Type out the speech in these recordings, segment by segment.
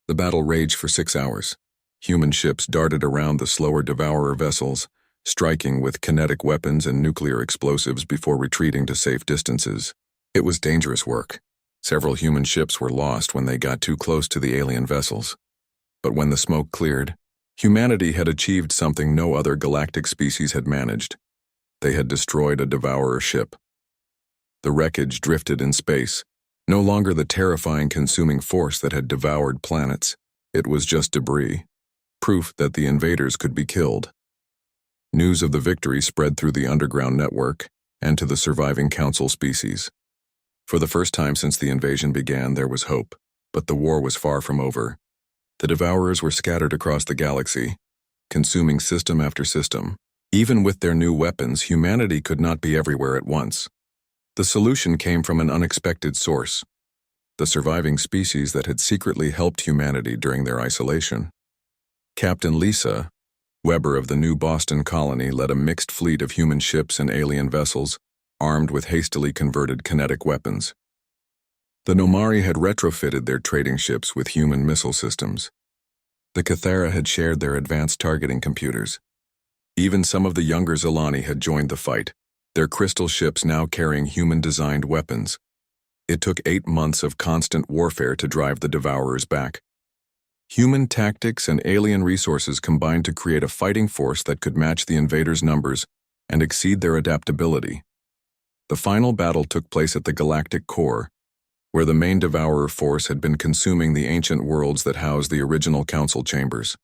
The battle raged for 6 hours. Human ships darted around the slower Devourer vessels, striking with kinetic weapons and nuclear explosives before retreating to safe distances. It was dangerous work. Several human ships were lost when they got too close to the alien vessels. But when the smoke cleared, humanity had achieved something no other galactic species had managed. They had destroyed a Devourer ship. The wreckage drifted in space, no longer the terrifying consuming force that had devoured planets. It was just debris, proof that the invaders could be killed. News of the victory spread through the underground network and to the surviving Council species. For the first time since the invasion began, there was hope, but the war was far from over. The Devourers were scattered across the galaxy, consuming system after system. Even with their new weapons, humanity could not be everywhere at once. The solution came from an unexpected source: the surviving species that had secretly helped humanity during their isolation. Captain Lisa, Weber of the new Boston colony, led a mixed fleet of human ships and alien vessels, armed with hastily converted kinetic weapons. The Nomari had retrofitted their trading ships with human missile systems. The Cathara had shared their advanced targeting computers. Even some of the younger Zilani had joined the fight, their crystal ships now carrying human-designed weapons. It took 8 months of constant warfare to drive the Devourers back. Human tactics and alien resources combined to create a fighting force that could match the invaders' numbers and exceed their adaptability. The final battle took place at the galactic core, where the main Devourer force had been consuming the ancient worlds that housed the original Council chambers.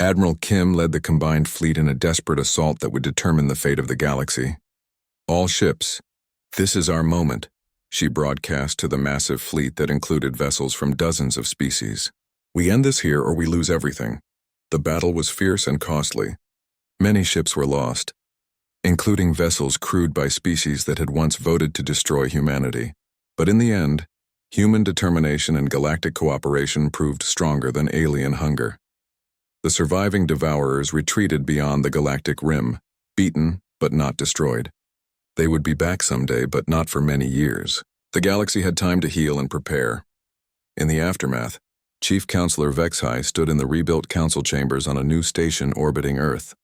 Admiral Kim led the combined fleet in a desperate assault that would determine the fate of the galaxy. "All ships, this is our moment," she broadcast to the massive fleet that included vessels from dozens of species. "We end this here or we lose everything." The battle was fierce and costly. Many ships were lost, including vessels crewed by species that had once voted to destroy humanity. But in the end, human determination and galactic cooperation proved stronger than alien hunger. The surviving Devourers retreated beyond the galactic rim, beaten but not destroyed. They would be back someday, but not for many years. The galaxy had time to heal and prepare. In the aftermath, Chief Counselor Vexhai stood in the rebuilt council chambers on a new station orbiting Earth.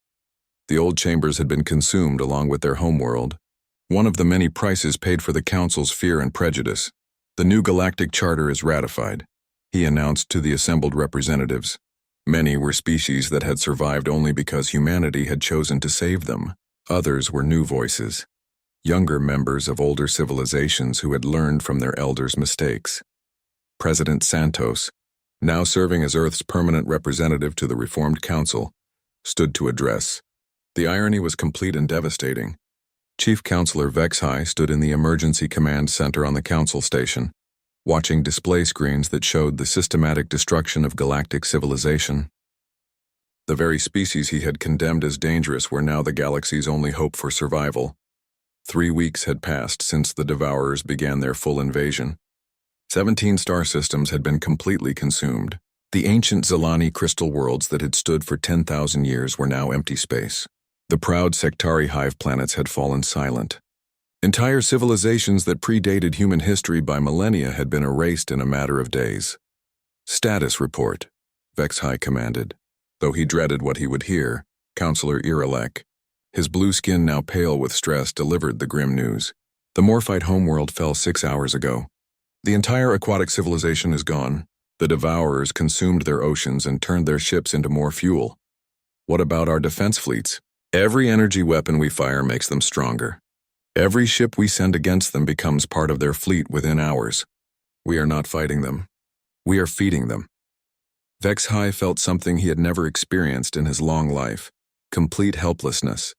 The old chambers had been consumed along with their homeworld, one of the many prices paid for the Council's fear and prejudice. "The new galactic charter is ratified," he announced to the assembled representatives. Many were species that had survived only because humanity had chosen to save them. Others were new voices, younger members of older civilizations who had learned from their elders' mistakes. President Santos, now serving as Earth's permanent representative to the Reformed Council, stood to address. The irony was complete and devastating. Chief Counselor Vexhai stood in the Emergency Command Center on the Council Station, watching display screens that showed the systematic destruction of galactic civilization. The very species he had condemned as dangerous were now the galaxy's only hope for survival. 3 weeks had passed since the Devourers began their full invasion. 17 star systems had been completely consumed. The ancient Zilani crystal worlds that had stood for 10,000 years were now empty space. The proud Sectari hive planets had fallen silent. Entire civilizations that predated human history by millennia had been erased in a matter of days. "Status report," Vexhai commanded. Though he dreaded what he would hear, Counselor Irilek, his blue skin now pale with stress, delivered the grim news. "The Morphite homeworld fell 6 hours ago. The entire aquatic civilization is gone. The Devourers consumed their oceans and turned their ships into more fuel. What about our defense fleets? Every energy weapon we fire makes them stronger. Every ship we send against them becomes part of their fleet within hours. We are not fighting them. We are feeding them." Vexhai felt something he had never experienced in his long life: complete helplessness.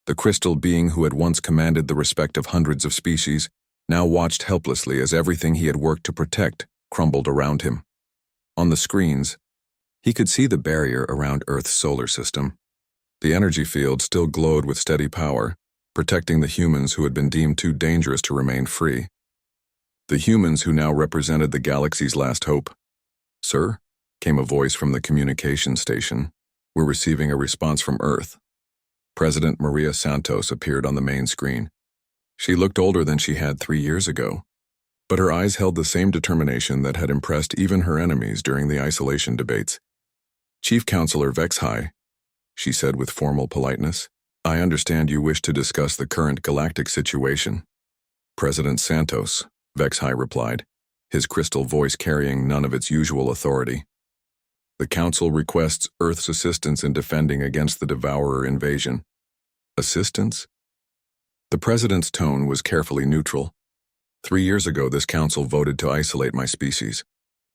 The crystal being who had once commanded the respect of hundreds of species now watched helplessly as everything he had worked to protect crumbled around him. On the screens, he could see the barrier around Earth's solar system. The energy field still glowed with steady power, protecting the humans who had been deemed too dangerous to remain free. The humans who now represented the galaxy's last hope. "Sir?" came a voice from the communication station. "We're receiving a response from Earth." President Maria Santos appeared on the main screen. She looked older than she had 3 years ago. But her eyes held the same determination that had impressed even her enemies during the isolation debates. "Chief Counselor Vexhai," she said with formal politeness, "I understand you wish to discuss the current galactic situation." "President Santos," Vexhai replied, his crystal voice carrying none of its usual authority. "The Council requests Earth's assistance in defending against the Devourer invasion." "Assistance?" The President's tone was carefully neutral. 3 years ago, this Council voted to isolate my species.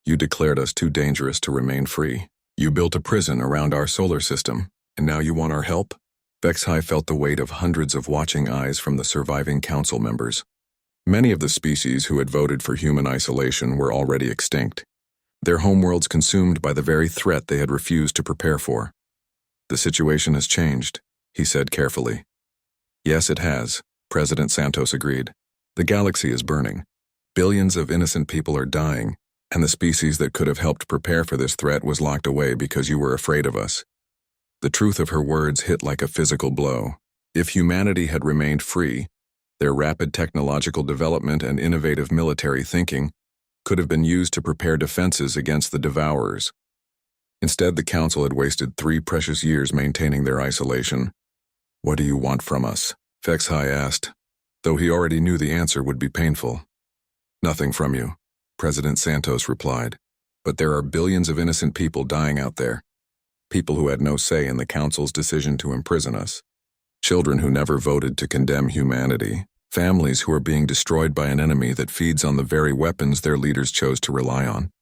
You declared us too dangerous to remain free. You built a prison around our solar system, and now you want our help? Vexhai felt the weight of hundreds of watching eyes from the surviving Council members. Many of the species who had voted for human isolation were already extinct, their homeworlds consumed by the very threat they had refused to prepare for. "The situation has changed," he said carefully. "Yes, it has," President Santos agreed. "The galaxy is burning. Billions of innocent people are dying, and the species that could have helped prepare for this threat was locked away because you were afraid of us." The truth of her words hit like a physical blow. If humanity had remained free, their rapid technological development and innovative military thinking could have been used to prepare defenses against the Devourers. Instead, the Council had wasted 3 precious years maintaining their isolation. "What do you want from us?" Vexhai asked, though he already knew the answer would be painful. "Nothing from you," President Santos replied. "But there are billions of innocent people dying out there. People who had no say in the Council's decision to imprison us. Children who never voted to condemn humanity. Families who are being destroyed by an enemy that feeds on the very weapons their leaders chose to rely on."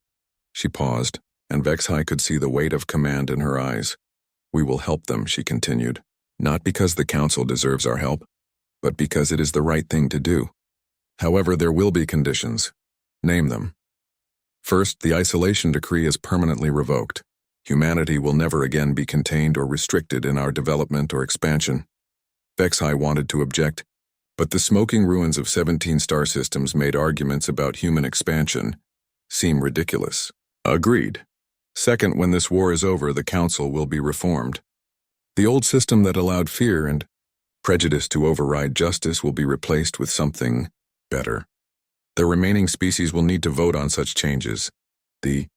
She paused, and Vexhai could see the weight of command in her eyes. "We will help them," she continued. "Not because the Council deserves our help, but because it is the right thing to do. However, there will be conditions. Name them." "First, the isolation decree is permanently revoked. Humanity will never again be contained or restricted in our development or expansion." Vexhai wanted to object, but the smoking ruins of 17 star systems made arguments about human expansion seem ridiculous. "Agreed. Second, when this war is over, the Council will be reformed. The old system that allowed fear and prejudice to override justice will be replaced with something better. The remaining species will need to vote on such changes. The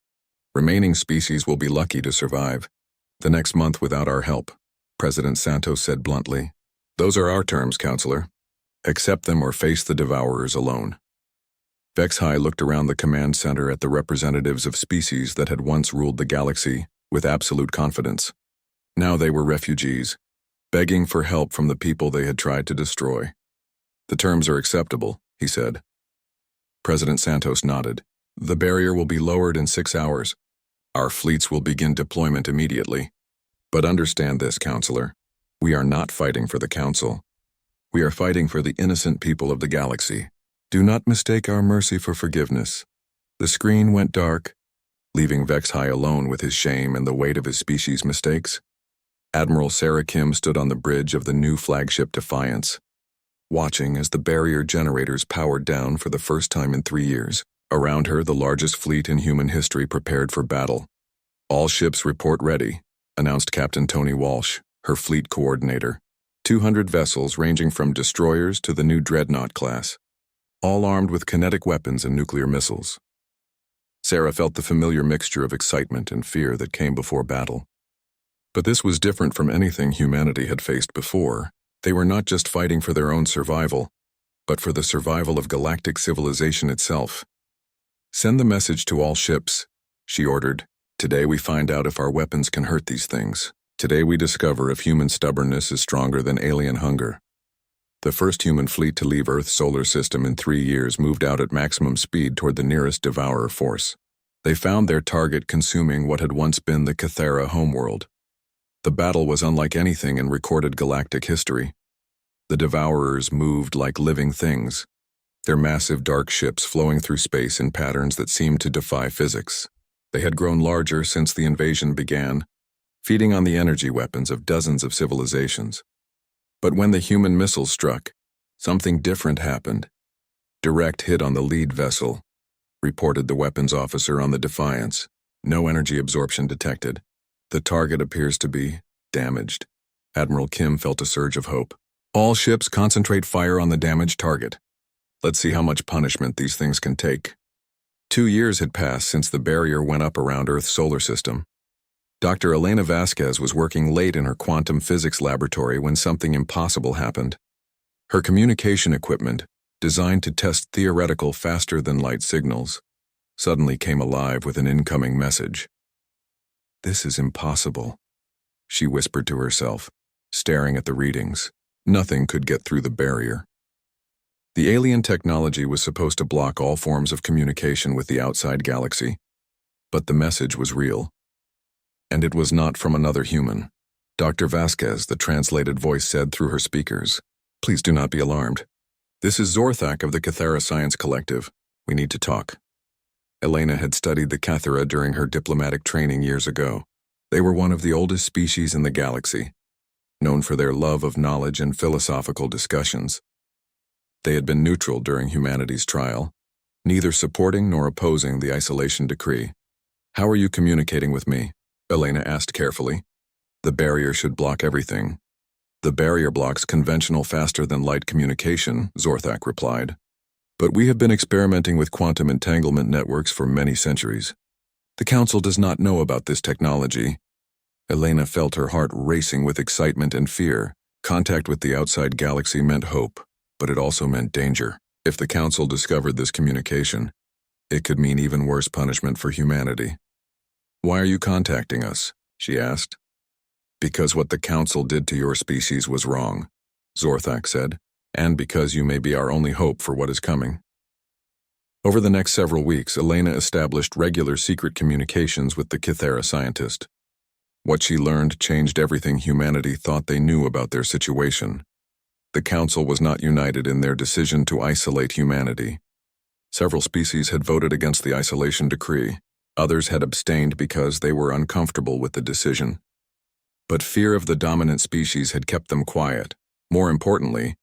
remaining species will be lucky to survive the next month without our help," President Santos said bluntly. "Those are our terms, Counselor. Accept them or face the Devourers alone." Vexhai looked around the command center at the representatives of species that had once ruled the galaxy with absolute confidence. Now they were refugees, begging for help from the people they had tried to destroy. "The terms are acceptable," he said. President Santos nodded. "The barrier will be lowered in 6 hours. Our fleets will begin deployment immediately. But understand this, Counselor. We are not fighting for the Council. We are fighting for the innocent people of the galaxy. Do not mistake our mercy for forgiveness." The screen went dark, leaving Vexhai alone with his shame and the weight of his species' mistakes. Admiral Sarah Kim stood on the bridge of the new flagship Defiance, watching as the barrier generators powered down for the first time in 3 years. Around her, the largest fleet in human history prepared for battle. "All ships report ready," announced Captain Tony Walsh, her fleet coordinator. 200 vessels ranging from destroyers to the new Dreadnought class, all armed with kinetic weapons and nuclear missiles. Sarah felt the familiar mixture of excitement and fear that came before battle. But this was different from anything humanity had faced before. They were not just fighting for their own survival, but for the survival of galactic civilization itself. "Send the message to all ships," she ordered. "Today we find out if our weapons can hurt these things. Today we discover if human stubbornness is stronger than alien hunger." The first human fleet to leave Earth's solar system in 3 years moved out at maximum speed toward the nearest Devourer force. They found their target consuming what had once been the Cathera homeworld. The battle was unlike anything in recorded galactic history. The Devourers moved like living things, their massive dark ships flowing through space in patterns that seemed to defy physics. They had grown larger since the invasion began, feeding on the energy weapons of dozens of civilizations. But when the human missiles struck, something different happened. "Direct hit on the lead vessel," reported the weapons officer on the Defiance. "No energy absorption detected. The target appears to be damaged." Admiral Kim felt a surge of hope. "All ships concentrate fire on the damaged target." Let's see how much punishment these things can take. 2 years had passed since the barrier went up around Earth's solar system. Dr. Elena Vasquez was working late in her quantum physics laboratory when something impossible happened. Her communication equipment, designed to test theoretical faster-than-light signals, suddenly came alive with an incoming message. "This is impossible," she whispered to herself, staring at the readings. Nothing could get through the barrier. The alien technology was supposed to block all forms of communication with the outside galaxy, but the message was real. And it was not from another human. Dr. Vasquez, the translated voice said through her speakers. "Please do not be alarmed. This is Zorthak of the Cathera Science Collective. We need to talk." Elena had studied the Cathera during her diplomatic training years ago. They were one of the oldest species in the galaxy, known for their love of knowledge and philosophical discussions. They had been neutral during humanity's trial, neither supporting nor opposing the isolation decree. "How are you communicating with me?" Elena asked carefully. "The barrier should block everything." "The barrier blocks conventional faster-than-light communication," Zorthak replied. "But we have been experimenting with quantum entanglement networks for many centuries. The Council does not know about this technology." Elena felt her heart racing with excitement and fear. Contact with the outside galaxy meant hope, but it also meant danger. If the Council discovered this communication, it could mean even worse punishment for humanity. "Why are you contacting us?" she asked. "Because what the Council did to your species was wrong," Zorthak said, "and because you may be our only hope for what is coming." Over the next several weeks, Elena established regular secret communications with the Cathera scientist. What she learned changed everything humanity thought they knew about their situation. The Council was not united in their decision to isolate humanity. Several species had voted against the isolation decree. Others had abstained because they were uncomfortable with the decision. But fear of the dominant species had kept them quiet. More importantly,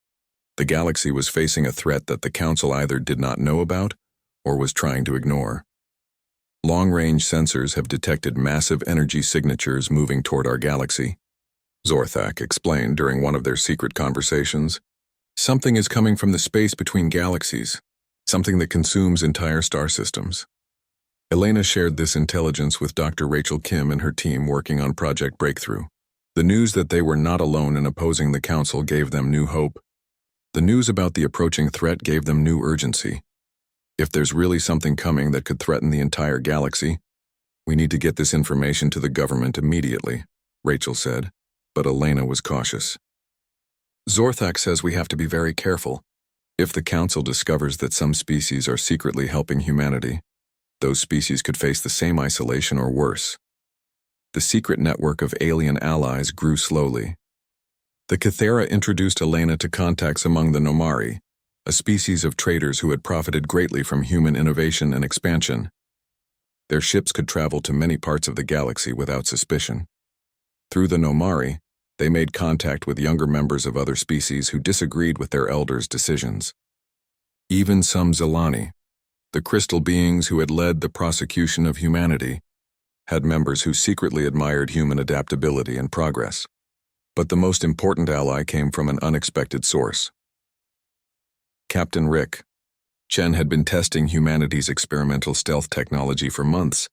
the galaxy was facing a threat that the Council either did not know about or was trying to ignore. "Long-range sensors have detected massive energy signatures moving toward our galaxy," Zorthak explained during one of their secret conversations. "Something is coming from the space between galaxies, something that consumes entire star systems." Elena shared this intelligence with Dr. Rachel Kim and her team working on Project Breakthrough. The news that they were not alone in opposing the Council gave them new hope. The news about the approaching threat gave them new urgency. "If there's really something coming that could threaten the entire galaxy, we need to get this information to the government immediately," Rachel said, but Elena was cautious. "Zorthak says we have to be very careful. If the Council discovers that some species are secretly helping humanity, those species could face the same isolation or worse." The secret network of alien allies grew slowly. The Cathera introduced Elena to contacts among the Nomari, a species of traders who had profited greatly from human innovation and expansion. Their ships could travel to many parts of the galaxy without suspicion. Through the Nomari, they made contact with younger members of other species who disagreed with their elders' decisions. Even some Zelani, the crystal beings who had led the prosecution of humanity, had members who secretly admired human adaptability and progress. But the most important ally came from an unexpected source. Captain Rick. Chen had been testing humanity's experimental stealth technology for months.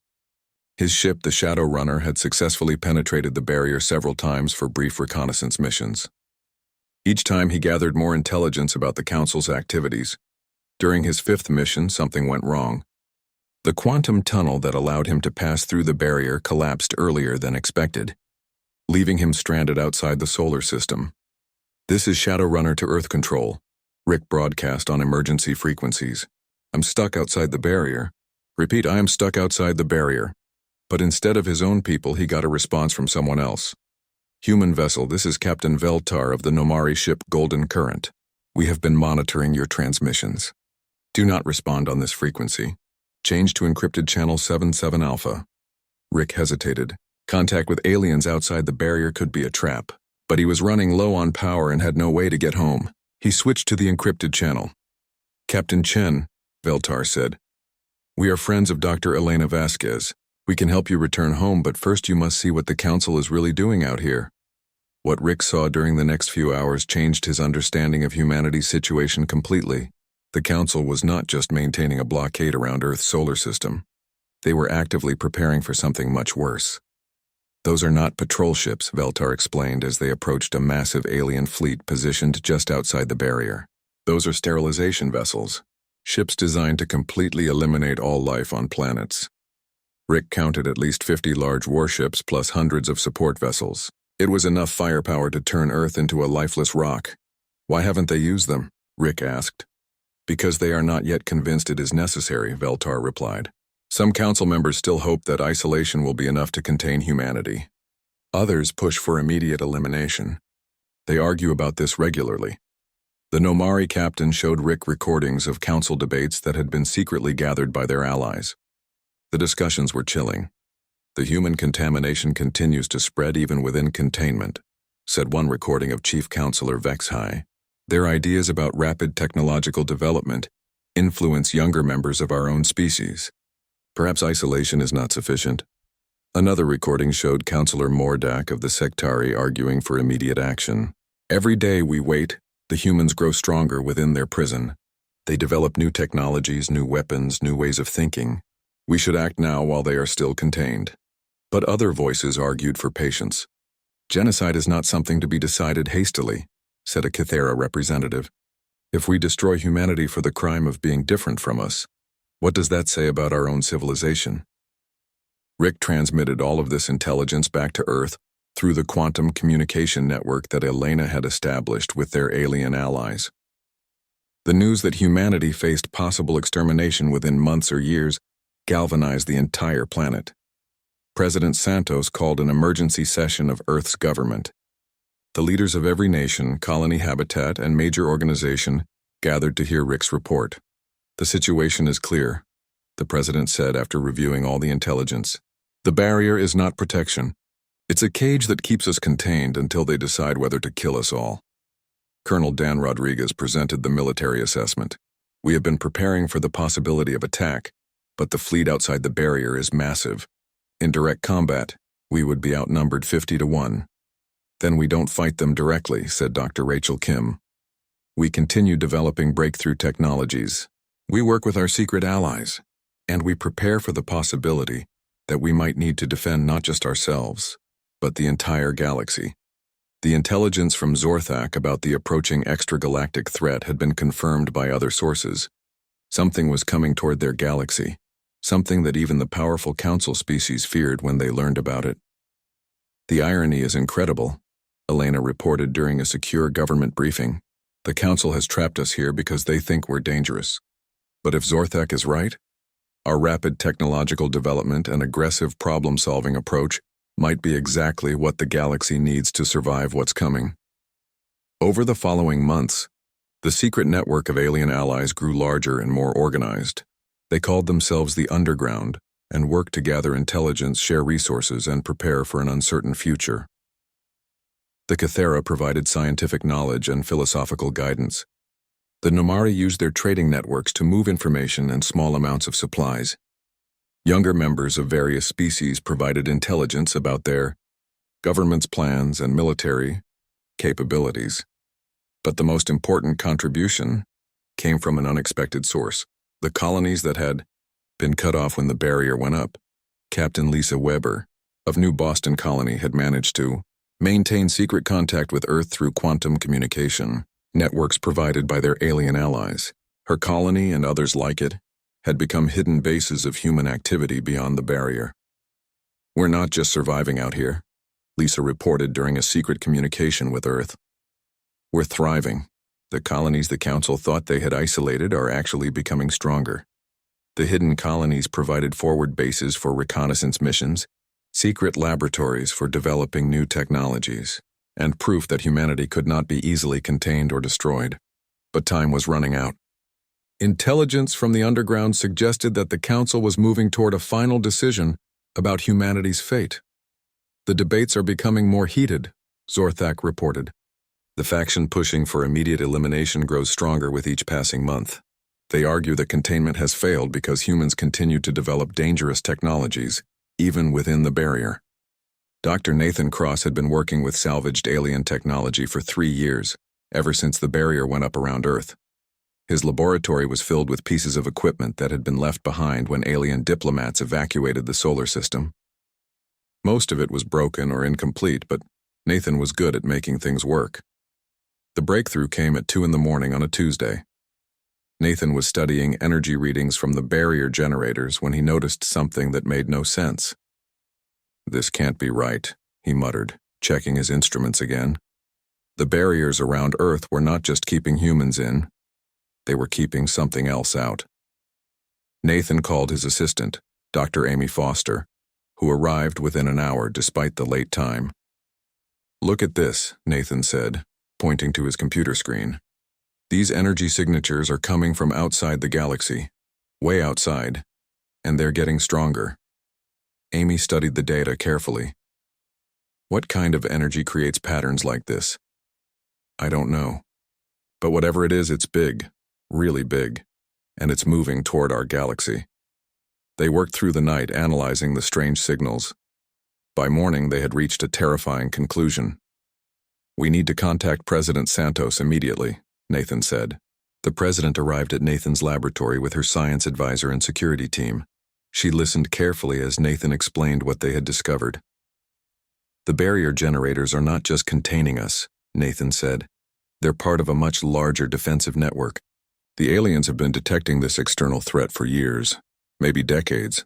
His ship, the Shadow Runner, had successfully penetrated the barrier several times for brief reconnaissance missions. Each time he gathered more intelligence about the Council's activities. During his 5th mission, something went wrong. The quantum tunnel that allowed him to pass through the barrier collapsed earlier than expected, leaving him stranded outside the solar system. "This is Shadowrunner to Earth Control," Rick broadcast on emergency frequencies. "I'm stuck outside the barrier. Repeat, I am stuck outside the barrier." But instead of his own people, he got a response from someone else. "Human vessel, this is Captain Veltar of the Nomari ship Golden Current. We have been monitoring your transmissions. Do not respond on this frequency. Change to encrypted channel 77 Alpha." Rick hesitated. Contact with aliens outside the barrier could be a trap, but he was running low on power and had no way to get home. He switched to the encrypted channel. "Captain Chen," Veltar said, "we are friends of Dr. Elena Vasquez. We can help you return home, but first you must see what the Council is really doing out here." What Rick saw during the next few hours changed his understanding of humanity's situation completely. The Council was not just maintaining a blockade around Earth's solar system. They were actively preparing for something much worse. Those are not patrol ships, Veltar explained as they approached a massive alien fleet positioned just outside the barrier. Those are sterilization vessels, ships designed to completely eliminate all life on planets. Rick counted at least 50 large warships plus hundreds of support vessels. It was enough firepower to turn Earth into a lifeless rock. Why haven't they used them? Rick asked. Because they are not yet convinced it is necessary, Veltar replied. Some council members still hope that isolation will be enough to contain humanity. Others push for immediate elimination. They argue about this regularly. The Nomari captain showed Rick recordings of council debates that had been secretly gathered by their allies. The discussions were chilling. The human contamination continues to spread even within containment, said one recording of Chief Counselor Vexhai. Their ideas about rapid technological development influence younger members of our own species. Perhaps isolation is not sufficient. Another recording showed Counselor Mordak of the Sectari arguing for immediate action. Every day we wait, the humans grow stronger within their prison. They develop new technologies, new weapons, new ways of thinking. We should act now while they are still contained. But other voices argued for patience. Genocide is not something to be decided hastily, said a Cathera representative. If we destroy humanity for the crime of being different from us, what does that say about our own civilization? Rick transmitted all of this intelligence back to Earth through the quantum communication network that Elena had established with their alien allies. The news that humanity faced possible extermination within months or years galvanized the entire planet. President Santos called an emergency session of Earth's government. The leaders of every nation, colony habitat, and major organization gathered to hear Rick's report. The situation is clear, the president said after reviewing all the intelligence. The barrier is not protection. It's a cage that keeps us contained until they decide whether to kill us all. Colonel Dan Rodriguez presented the military assessment. We have been preparing for the possibility of attack, but the fleet outside the barrier is massive. In direct combat, we would be outnumbered 50-1. Then we don't fight them directly, said Dr. Rachel Kim. We continue developing breakthrough technologies. We work with our secret allies, and we prepare for the possibility that we might need to defend not just ourselves, but the entire galaxy. The intelligence from Zorthak about the approaching extragalactic threat had been confirmed by other sources. Something was coming toward their galaxy, something that even the powerful council species feared when they learned about it. The irony is incredible, Elena reported during a secure government briefing. The council has trapped us here because they think we're dangerous. But if Zorthak is right, our rapid technological development and aggressive problem-solving approach might be exactly what the galaxy needs to survive what's coming. Over the following months, the secret network of alien allies grew larger and more organized. They called themselves the Underground and worked to gather intelligence, share resources, and prepare for an uncertain future. The Cathera provided scientific knowledge and philosophical guidance. The Nomari used their trading networks to move information and small amounts of supplies. Younger members of various species provided intelligence about their government's plans and military capabilities. But the most important contribution came from an unexpected source. The colonies that had been cut off when the barrier went up. Captain Lisa Weber of New Boston Colony had managed to maintain secret contact with Earth through quantum communication networks provided by their alien allies. Her colony and others like it had become hidden bases of human activity beyond the barrier. We're not just surviving out here, Lisa reported during a secret communication with Earth. We're thriving. The colonies the Council thought they had isolated are actually becoming stronger. The hidden colonies provided forward bases for reconnaissance missions, secret laboratories for developing new technologies, and proof that humanity could not be easily contained or destroyed. But time was running out. Intelligence from the underground suggested that the Council was moving toward a final decision about humanity's fate. The debates are becoming more heated, Zorthak reported. The faction pushing for immediate elimination grows stronger with each passing month. They argue that containment has failed because humans continue to develop dangerous technologies, even within the barrier. Dr. Nathan Cross had been working with salvaged alien technology for 3 years, ever since the barrier went up around Earth. His laboratory was filled with pieces of equipment that had been left behind when alien diplomats evacuated the solar system. Most of it was broken or incomplete, but Nathan was good at making things work. The breakthrough came at 2 in the morning on a Tuesday. Nathan was studying energy readings from the barrier generators when he noticed something that made no sense. "This can't be right," he muttered, checking his instruments again. The barriers around Earth were not just keeping humans in, they were keeping something else out. Nathan called his assistant, Dr. Amy Foster, who arrived within an hour despite the late time. "Look at this," Nathan said, pointing to his computer screen. "These energy signatures are coming from outside the galaxy, way outside, and they're getting stronger." Amy studied the data carefully. "What kind of energy creates patterns like this?" "I don't know. But whatever it is, it's big, really big, and it's moving toward our galaxy." They worked through the night analyzing the strange signals. By morning, they had reached a terrifying conclusion. "We need to contact President Santos immediately," Nathan said. The president arrived at Nathan's laboratory with her science advisor and security team. She listened carefully as Nathan explained what they had discovered. "The barrier generators are not just containing us," Nathan said. "They're part of a much larger defensive network. The aliens have been detecting this external threat for years, maybe decades."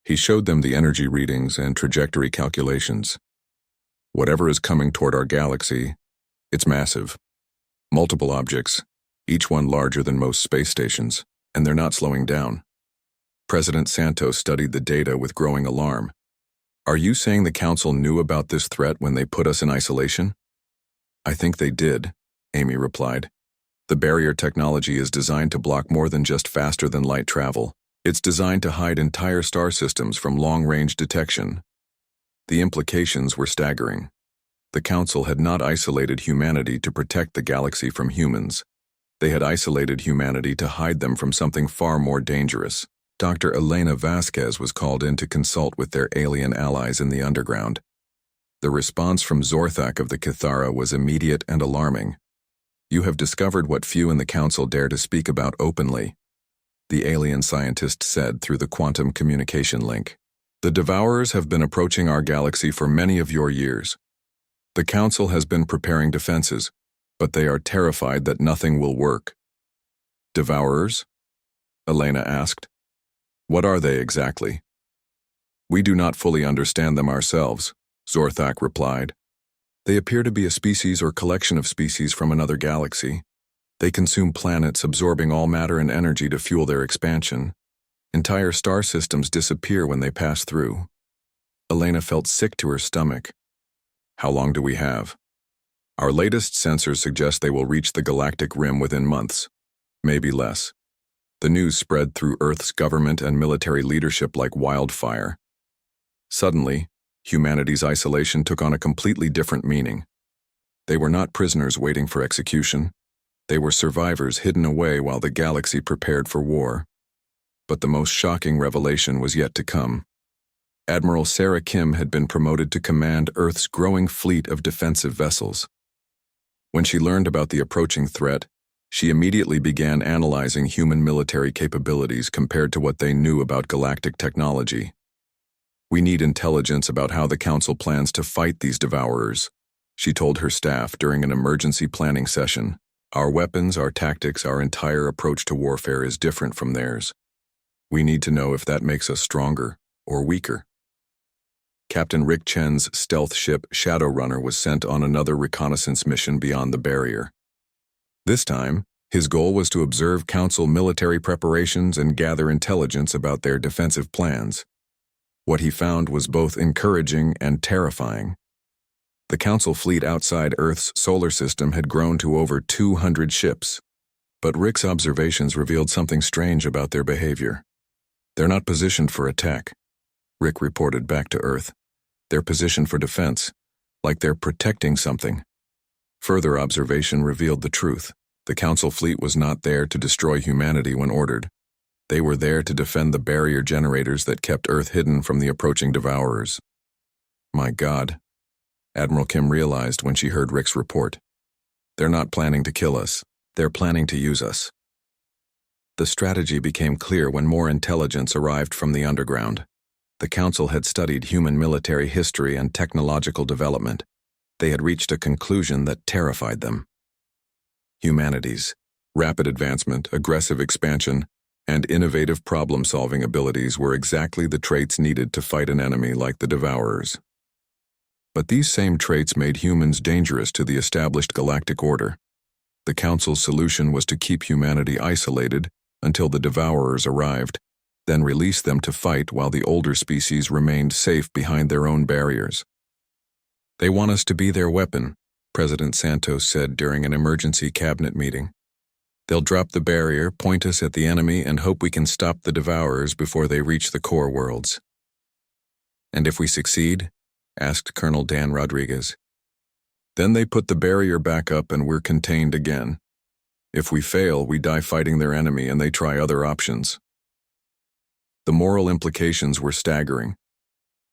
He showed them the energy readings and trajectory calculations. "Whatever is coming toward our galaxy, it's massive. Multiple objects, each one larger than most space stations, and they're not slowing down." President Santos studied the data with growing alarm. "Are you saying the Council knew about this threat when they put us in isolation?" "I think they did," Amy replied. "The barrier technology is designed to block more than just faster-than-light travel. It's designed to hide entire star systems from long-range detection." The implications were staggering. The Council had not isolated humanity to protect the galaxy from humans. They had isolated humanity to hide them from something far more dangerous. Dr. Elena Vasquez was called in to consult with their alien allies in the underground. The response from Zorthak of the Cathara was immediate and alarming. "You have discovered what few in the Council dare to speak about openly," the alien scientist said through the quantum communication link. "The Devourers have been approaching our galaxy for many of your years. The Council has been preparing defenses, but they are terrified that nothing will work." "Devourers?" Elena asked. "What are they exactly?" "We do not fully understand them ourselves," Zorthak replied. "They appear to be a species or collection of species from another galaxy. They consume planets, absorbing all matter and energy to fuel their expansion. Entire star systems disappear when they pass through." Elena felt sick to her stomach. "How long do we have?" "Our latest sensors suggest they will reach the galactic rim within months, maybe less." The news spread through Earth's government and military leadership like wildfire. Suddenly, humanity's isolation took on a completely different meaning. They were not prisoners waiting for execution. They were survivors hidden away while the galaxy prepared for war. But the most shocking revelation was yet to come. Admiral Sarah Kim had been promoted to command Earth's growing fleet of defensive vessels. When she learned about the approaching threat, she immediately began analyzing human military capabilities compared to what they knew about galactic technology. "We need intelligence about how the Council plans to fight these Devourers," she told her staff during an emergency planning session. "Our weapons, our tactics, our entire approach to warfare is different from theirs. We need to know if that makes us stronger or weaker." Captain Rick Chen's stealth ship Shadowrunner was sent on another reconnaissance mission beyond the barrier. This time, his goal was to observe Council military preparations and gather intelligence about their defensive plans. What he found was both encouraging and terrifying. The Council fleet outside Earth's solar system had grown to over 200 ships, but Rick's observations revealed something strange about their behavior. "They're not positioned for attack," Rick reported back to Earth. "They're positioned for defense, like they're protecting something." Further observation revealed the truth. The Council fleet was not there to destroy humanity when ordered. They were there to defend the barrier generators that kept Earth hidden from the approaching Devourers. "My God," Admiral Kim realized when she heard Rick's report. "They're not planning to kill us. They're planning to use us." The strategy became clear when more intelligence arrived from the underground. The Council had studied human military history and technological development. They had reached a conclusion that terrified them. Humanity's rapid advancement, aggressive expansion, and innovative problem-solving abilities were exactly the traits needed to fight an enemy like the Devourers. But these same traits made humans dangerous to the established galactic order. The Council's solution was to keep humanity isolated until the Devourers arrived, then release them to fight while the older species remained safe behind their own barriers. "They want us to be their weapon," President Santos said during an emergency cabinet meeting. "They'll drop the barrier, point us at the enemy, and hope we can stop the Devourers before they reach the core worlds." "And if we succeed?" asked Colonel Dan Rodriguez. "Then they put the barrier back up and we're contained again. If we fail, we die fighting their enemy and they try other options." The moral implications were staggering.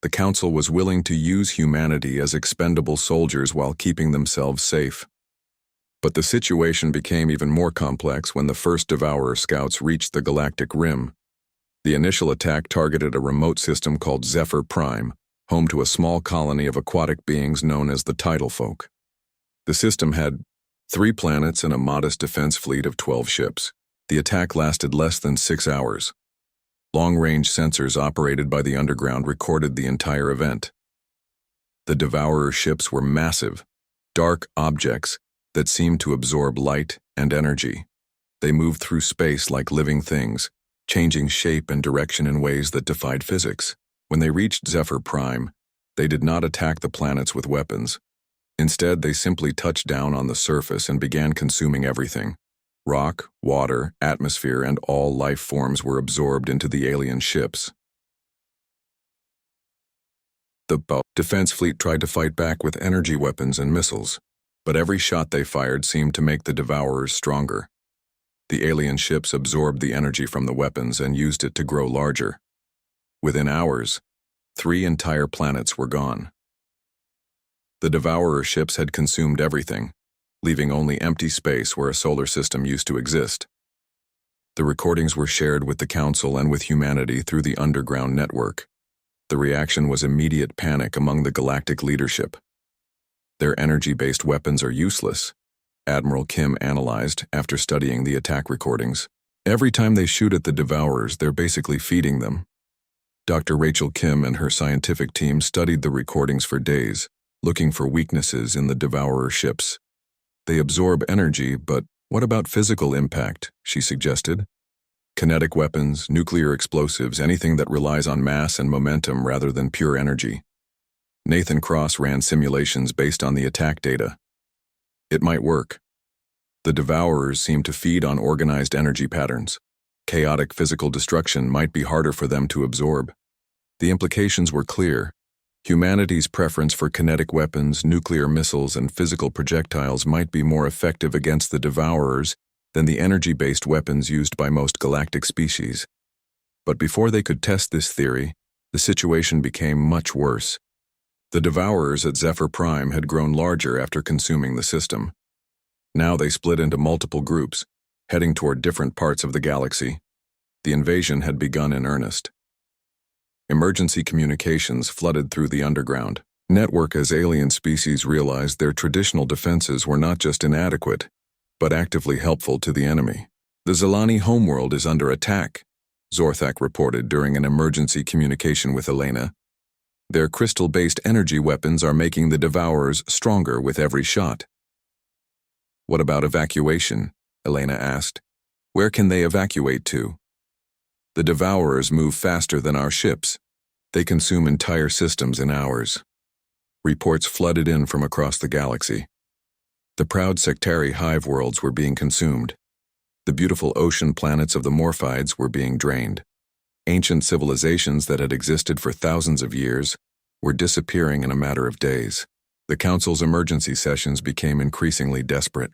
The Council was willing to use humanity as expendable soldiers while keeping themselves safe. But the situation became even more complex when the first Devourer scouts reached the galactic rim. The initial attack targeted a remote system called Zephyr Prime, home to a small colony of aquatic beings known as the Tidal Folk. The system had 3 planets and a modest defense fleet of 12 ships. The attack lasted less than 6 hours. Long-range sensors operated by the underground recorded the entire event. The Devourer ships were massive, dark objects that seemed to absorb light and energy. They moved through space like living things, changing shape and direction in ways that defied physics. When they reached Zephyr Prime, they did not attack the planets with weapons. Instead, they simply touched down on the surface and began consuming everything. Rock, water, atmosphere, and all life forms were absorbed into the alien ships. The defense fleet tried to fight back with energy weapons and missiles, but every shot they fired seemed to make the Devourers stronger. The alien ships absorbed the energy from the weapons and used it to grow larger. Within hours, 3 entire planets were gone. The Devourer ships had consumed everything, leaving only empty space where a solar system used to exist. The recordings were shared with the Council and with humanity through the underground network. The reaction was immediate panic among the galactic leadership. "Their energy-based weapons are useless," Admiral Kim analyzed after studying the attack recordings. "Every time they shoot at the Devourers, they're basically feeding them." Dr. Rachel Kim and her scientific team studied the recordings for days, looking for weaknesses in the Devourer ships. "They absorb energy, but what about physical impact?" she suggested. "Kinetic weapons, nuclear explosives, anything that relies on mass and momentum rather than pure energy." Nathan Cross ran simulations based on the attack data. It might work. The Devourers seem to feed on organized energy patterns. Chaotic physical destruction might be harder for them to absorb. The implications were clear. Humanity's preference for kinetic weapons, nuclear missiles, and physical projectiles might be more effective against the Devourers than the energy-based weapons used by most galactic species. But before they could test this theory, the situation became much worse. The Devourers at Zephyr Prime had grown larger after consuming the system. Now they split into multiple groups, heading toward different parts of the galaxy. The invasion had begun in earnest. Emergency communications flooded through the underground network as alien species realized their traditional defenses were not just inadequate, but actively helpful to the enemy. "The Zelani homeworld is under attack," Zorthak reported during an emergency communication with Elena. "Their crystal-based energy weapons are making the Devourers stronger with every shot." "What about evacuation?" Elena asked. "Where can they evacuate to?" "The Devourers move faster than our ships. They consume entire systems in hours." Reports flooded in from across the galaxy. The proud sectary hive worlds were being consumed. The beautiful ocean planets of the Morphides were being drained. Ancient civilizations that had existed for thousands of years were disappearing in a matter of days. The Council's emergency sessions became increasingly desperate.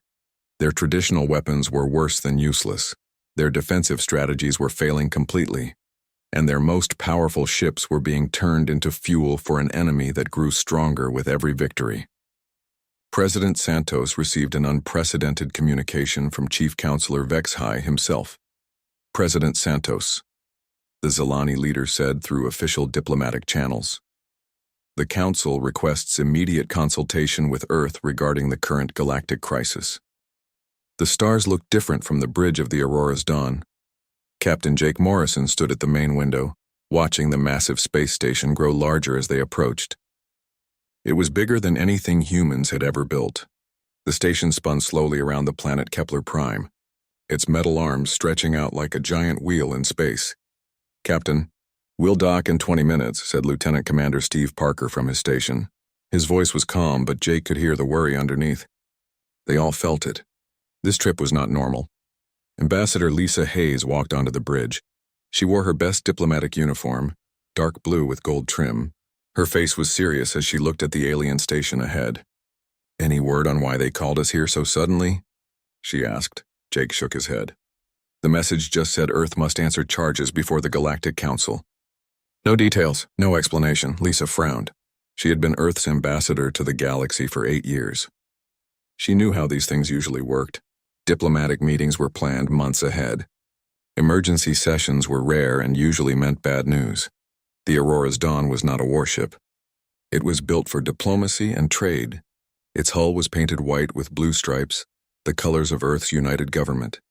Their traditional weapons were worse than useless. Their defensive strategies were failing completely, and their most powerful ships were being turned into fuel for an enemy that grew stronger with every victory. President Santos received an unprecedented communication from Chief Counselor Vexhai himself. President Santos, the Zelani leader said through official diplomatic channels. The Council requests immediate consultation with Earth regarding the current galactic crisis. The stars looked different from the bridge of the Aurora's dawn. Captain Jake Morrison stood at the main window, watching the massive space station grow larger as they approached. It was bigger than anything humans had ever built. The station spun slowly around the planet Kepler Prime, its metal arms stretching out like a giant wheel in space. "Captain, we'll dock in 20 minutes," said Lieutenant Commander Steve Parker from his station. His voice was calm, but Jake could hear the worry underneath. They all felt it. This trip was not normal. Ambassador Lisa Hayes walked onto the bridge. She wore her best diplomatic uniform, dark blue with gold trim. Her face was serious as she looked at the alien station ahead. "Any word on why they called us here so suddenly?" she asked. Jake shook his head. The message just said Earth must answer charges before the Galactic Council. No details, no explanation. Lisa frowned. She had been Earth's ambassador to the galaxy for 8 years. She knew how these things usually worked. Diplomatic meetings were planned months ahead. Emergency sessions were rare and usually meant bad news. The Aurora's Dawn was not a warship. It was built for diplomacy and trade. Its hull was painted white with blue stripes, the colors of Earth's united government.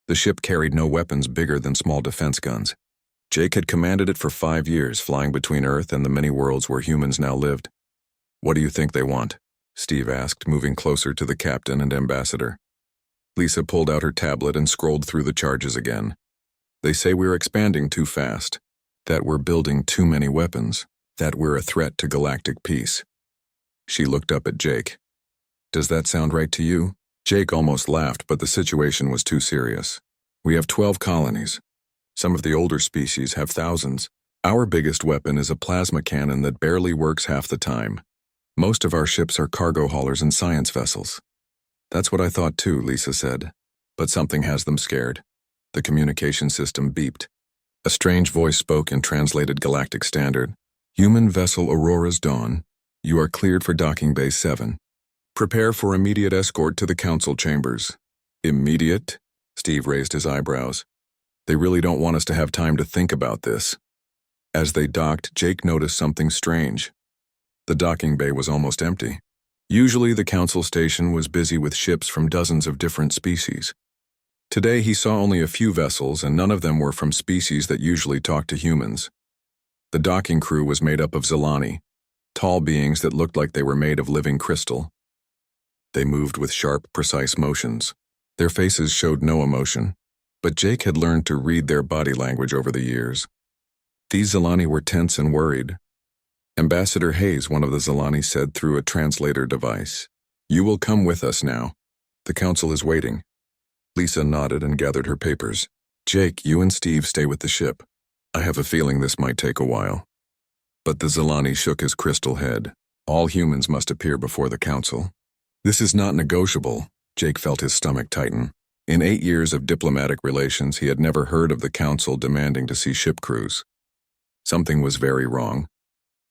The ship carried no weapons bigger than small defense guns. Jake had commanded it for 5 years, flying between Earth and the many worlds where humans now lived. "What do you think they want?" Steve asked, moving closer to the captain and ambassador. Lisa pulled out her tablet and scrolled through the charges again. "They say we're expanding too fast, that we're building too many weapons, that we're a threat to galactic peace." She looked up at Jake. "Does that sound right to you?" Jake almost laughed, but the situation was too serious. "We have 12 colonies. Some of the older species have thousands. Our biggest weapon is a plasma cannon that barely works half the time. Most of our ships are cargo haulers and science vessels." "That's what I thought too," Lisa said. "But something has them scared." The communication system beeped. A strange voice spoke in translated galactic standard. "Human vessel Aurora's Dawn, you are cleared for docking bay 7. Prepare for immediate escort to the council chambers." "Immediate?" Steve raised his eyebrows. "They really don't want us to have time to think about this." As they docked, Jake noticed something strange. The docking bay was almost empty. Usually the council station was busy with ships from dozens of different species. Today he saw only a few vessels, and none of them were from species that usually talk to humans. The docking crew was made up of Zelani, tall beings that looked like they were made of living crystal. They moved with sharp, precise motions. Their faces showed no emotion, but Jake had learned to read their body language over the years. These Zelani were tense and worried. Ambassador Hayes, one of the Zelani, said through a translator device, "You will come with us now. The council is waiting." Lisa nodded and gathered her papers. "Jake, you and Steve stay with the ship. I have a feeling this might take a while." But the Zelani shook his crystal head. "All humans must appear before the council." "This is not negotiable." Jake felt his stomach tighten. In 8 years of diplomatic relations, he had never heard of the council demanding to see ship crews. Something was very wrong.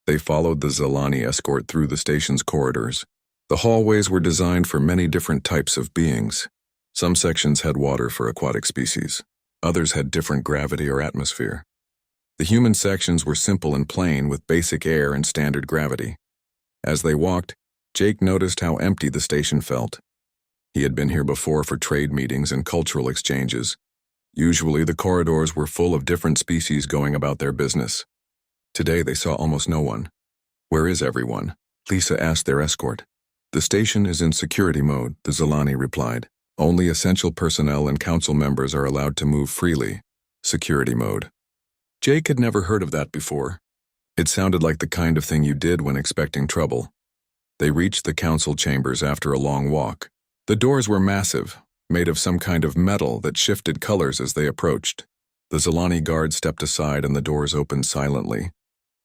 They followed the Zelani escort through the station's corridors. The hallways were designed for many different types of beings. Some sections had water for aquatic species. Others had different gravity or atmosphere. The human sections were simple and plain, with basic air and standard gravity. As they walked, Jake noticed how empty the station felt. He had been here before for trade meetings and cultural exchanges. Usually the corridors were full of different species going about their business. Today they saw almost no one. "Where is everyone?" Lisa asked their escort. "The station is in security mode," the Zelani replied. "Only essential personnel and council members are allowed to move freely." Security mode. Jake had never heard of that before. It sounded like the kind of thing you did when expecting trouble. They reached the council chambers after a long walk. The doors were massive, made of some kind of metal that shifted colors as they approached. The Zelani guard stepped aside and the doors opened silently.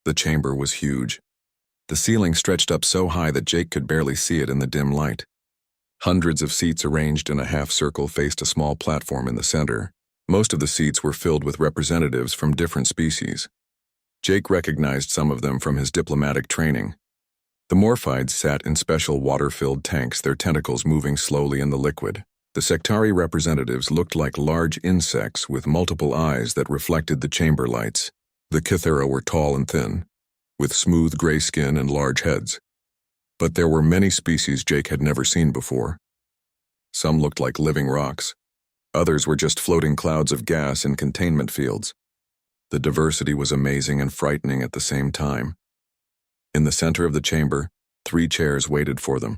The chamber was huge. The ceiling stretched up so high that Jake could barely see it in the dim light. Hundreds of seats arranged in a half-circle faced a small platform in the center. Most of the seats were filled with representatives from different species. Jake recognized some of them from his diplomatic training. The Morphides sat in special water-filled tanks, their tentacles moving slowly in the liquid. The sectari representatives looked like large insects with multiple eyes that reflected the chamber lights. The Kithera were tall and thin, with smooth gray skin and large heads. But there were many species Jake had never seen before. Some looked like living rocks. Others were just floating clouds of gas in containment fields. The diversity was amazing and frightening at the same time. In the center of the chamber, 3 chairs waited for them.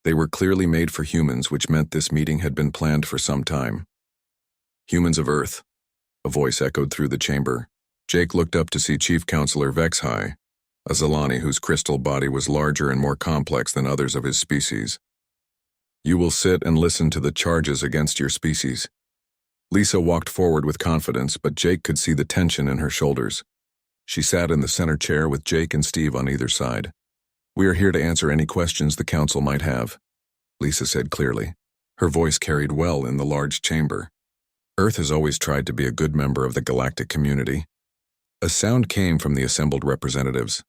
They were clearly made for humans, which meant this meeting had been planned for some time. Humans of Earth, a voice echoed through the chamber. Jake looked up to see Chief Counselor HFY, a Zalani whose crystal body was larger and more complex than others of his species. You will sit and listen to the charges against your species. Lisa walked forward with confidence, but Jake could see the tension in her shoulders. She sat in the center chair with Jake and Steve on either side. We are here to answer any questions the council might have, Lisa said clearly. Her voice carried well in the large chamber. Earth has always tried to be a good member of the galactic community. A sound came from the assembled representatives.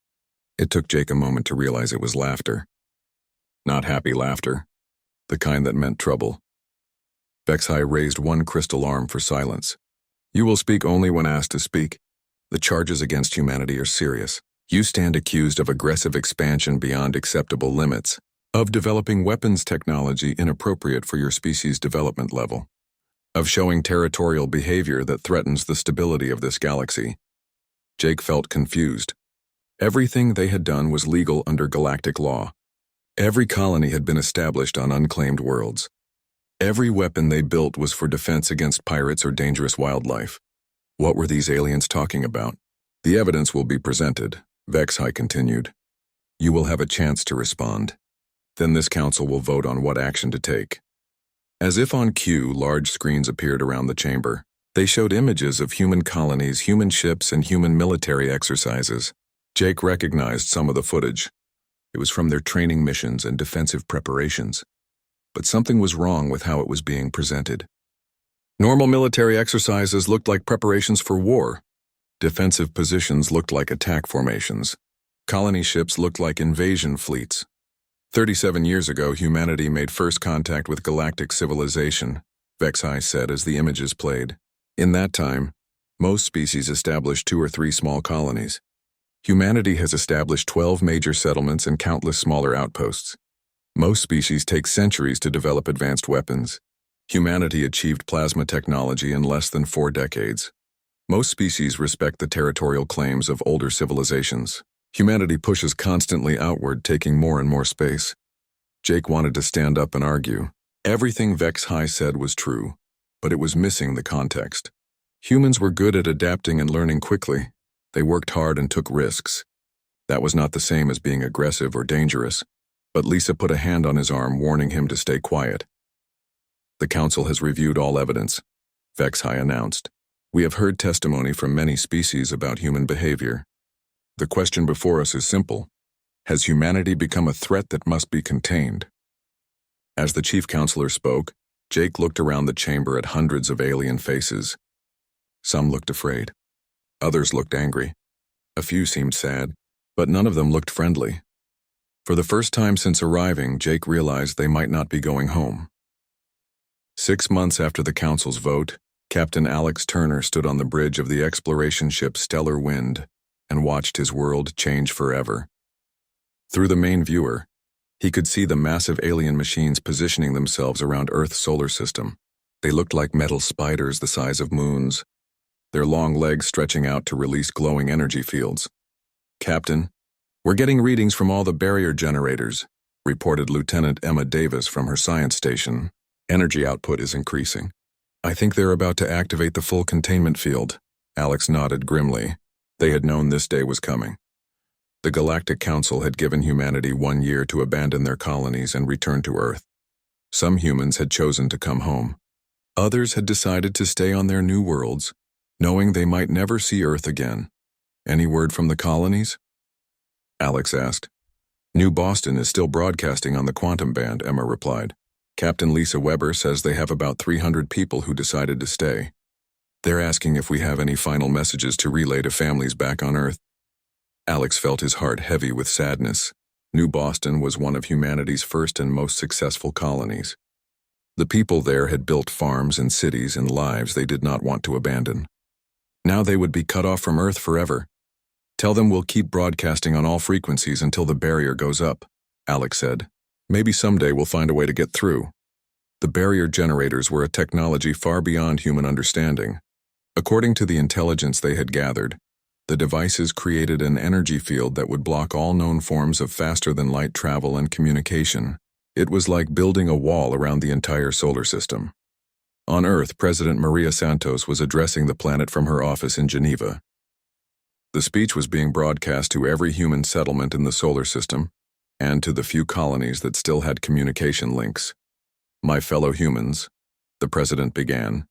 It took Jake a moment to realize it was laughter. Not happy laughter, the kind that meant trouble. HFY raised one crystal arm for silence. You will speak only when asked to speak. The charges against humanity are serious. You stand accused of aggressive expansion beyond acceptable limits, of developing weapons technology inappropriate for your species' development level, of showing territorial behavior that threatens the stability of this galaxy. Jake felt confused. Everything they had done was legal under galactic law. Every colony had been established on unclaimed worlds. Every weapon they built was for defense against pirates or dangerous wildlife. What were these aliens talking about? The evidence will be presented, HFY continued. You will have a chance to respond. Then this council will vote on what action to take. As if on cue, large screens appeared around the chamber. They showed images of human colonies, human ships, and human military exercises. Jake recognized some of the footage. It was from their training missions and defensive preparations. But something was wrong with how it was being presented. Normal military exercises looked like preparations for war. Defensive positions looked like attack formations. Colony ships looked like invasion fleets. 37 years ago, humanity made first contact with galactic civilization, HFY said as the images played. In that time, most species established 2 or 3 small colonies. Humanity has established 12 major settlements and countless smaller outposts. Most species take centuries to develop advanced weapons. Humanity achieved plasma technology in less than 4 decades. Most species respect the territorial claims of older civilizations. Humanity pushes constantly outward, taking more and more space. Jake wanted to stand up and argue. Everything HFY said was true, but it was missing the context. Humans were good at adapting and learning quickly. They worked hard and took risks. That was not the same as being aggressive or dangerous, but Lisa put a hand on his arm, warning him to stay quiet. The council has reviewed all evidence, HFY announced. We have heard testimony from many species about human behavior. The question before us is simple. Has humanity become a threat that must be contained? As the chief counselor spoke, Jake looked around the chamber at hundreds of alien faces. Some looked afraid. Others looked angry. A few seemed sad, but none of them looked friendly. For the first time since arriving, Jake realized they might not be going home. 6 months after the council's vote, Captain Alex Turner stood on the bridge of the exploration ship Stellar Wind and watched his world change forever. Through the main viewer, he could see the massive alien machines positioning themselves around Earth's solar system. They looked like metal spiders the size of moons, their long legs stretching out to release glowing energy fields. Captain, we're getting readings from all the barrier generators, reported Lieutenant Emma Davis from her science station. Energy output is increasing. I think they're about to activate the full containment field. Alex nodded grimly. They had known this day was coming. The Galactic Council had given humanity 1 year to abandon their colonies and return to Earth. Some humans had chosen to come home. Others had decided to stay on their new worlds, knowing they might never see Earth again. Any word from the colonies? Alex asked. New Boston is still broadcasting on the quantum band, Emma replied. Captain Lisa Weber says they have about 300 people who decided to stay. They're asking if we have any final messages to relay to families back on Earth. Alex felt his heart heavy with sadness. New Boston was one of humanity's first and most successful colonies. The people there had built farms and cities and lives they did not want to abandon. Now they would be cut off from Earth forever. Tell them we'll keep broadcasting on all frequencies until the barrier goes up, Alex said. Maybe someday we'll find a way to get through. The barrier generators were a technology far beyond human understanding. According to the intelligence they had gathered, the devices created an energy field that would block all known forms of faster-than-light travel and communication. It was like building a wall around the entire solar system. On Earth, President Maria Santos was addressing the planet from her office in Geneva. The speech was being broadcast to every human settlement in the solar system and to the few colonies that still had communication links. My fellow humans, the president began,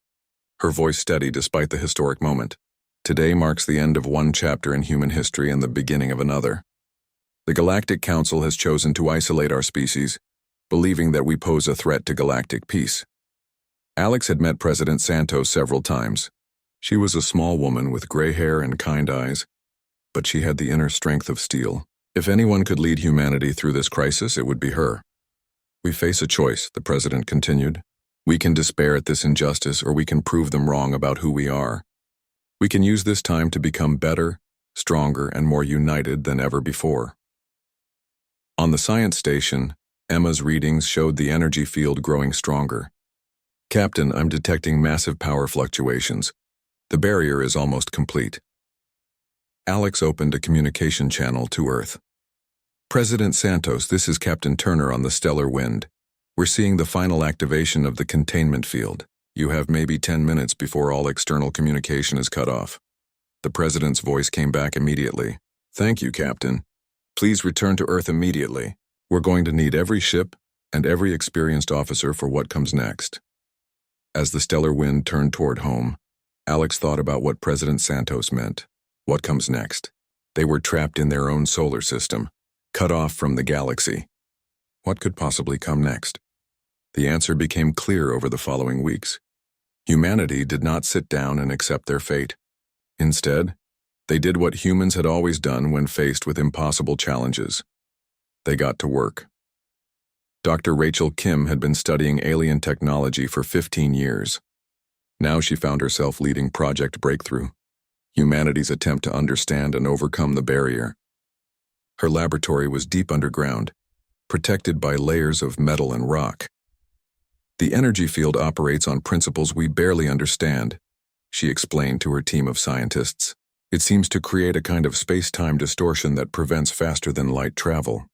her voice steady despite the historic moment. Today marks the end of one chapter in human history and the beginning of another. The Galactic Council has chosen to isolate our species, believing that we pose a threat to galactic peace. Alex had met President Santos several times. She was a small woman with gray hair and kind eyes, but she had the inner strength of steel. If anyone could lead humanity through this crisis, it would be her. We face a choice, the president continued. We can despair at this injustice, or we can prove them wrong about who we are. We can use this time to become better, stronger, and more united than ever before. On the science station, Emma's readings showed the energy field growing stronger. Captain, I'm detecting massive power fluctuations. The barrier is almost complete. Alex opened a communication channel to Earth. President Santos, this is Captain Turner on the Stellar Wind. We're seeing the final activation of the containment field. You have maybe 10 minutes before all external communication is cut off. The president's voice came back immediately. Thank you, Captain. Please return to Earth immediately. We're going to need every ship and every experienced officer for what comes next. As the Stellar Wind turned toward home, Alex thought about what President Santos meant. What comes next? They were trapped in their own solar system, cut off from the galaxy. What could possibly come next? The answer became clear over the following weeks. Humanity did not sit down and accept their fate. Instead, they did what humans had always done when faced with impossible challenges. They got to work. Dr. Rachel Kim had been studying alien technology for 15 years. Now she found herself leading Project Breakthrough, humanity's attempt to understand and overcome the barrier. Her laboratory was deep underground, protected by layers of metal and rock. The energy field operates on principles we barely understand, she explained to her team of scientists. It seems to create a kind of space-time distortion that prevents faster-than-light travel.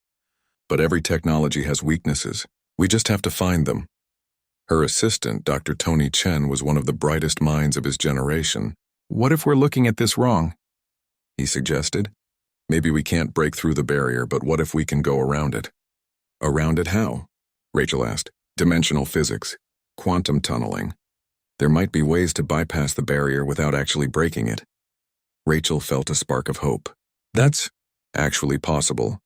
But every technology has weaknesses. We just have to find them. Her assistant, Dr. Tony Chen, was one of the brightest minds of his generation. What if we're looking at this wrong? He suggested. Maybe we can't break through the barrier, but what if we can go around it? Around it how? Rachel asked. Dimensional physics, quantum tunneling. There might be ways to bypass the barrier without actually breaking it. Rachel felt a spark of hope. That's actually possible,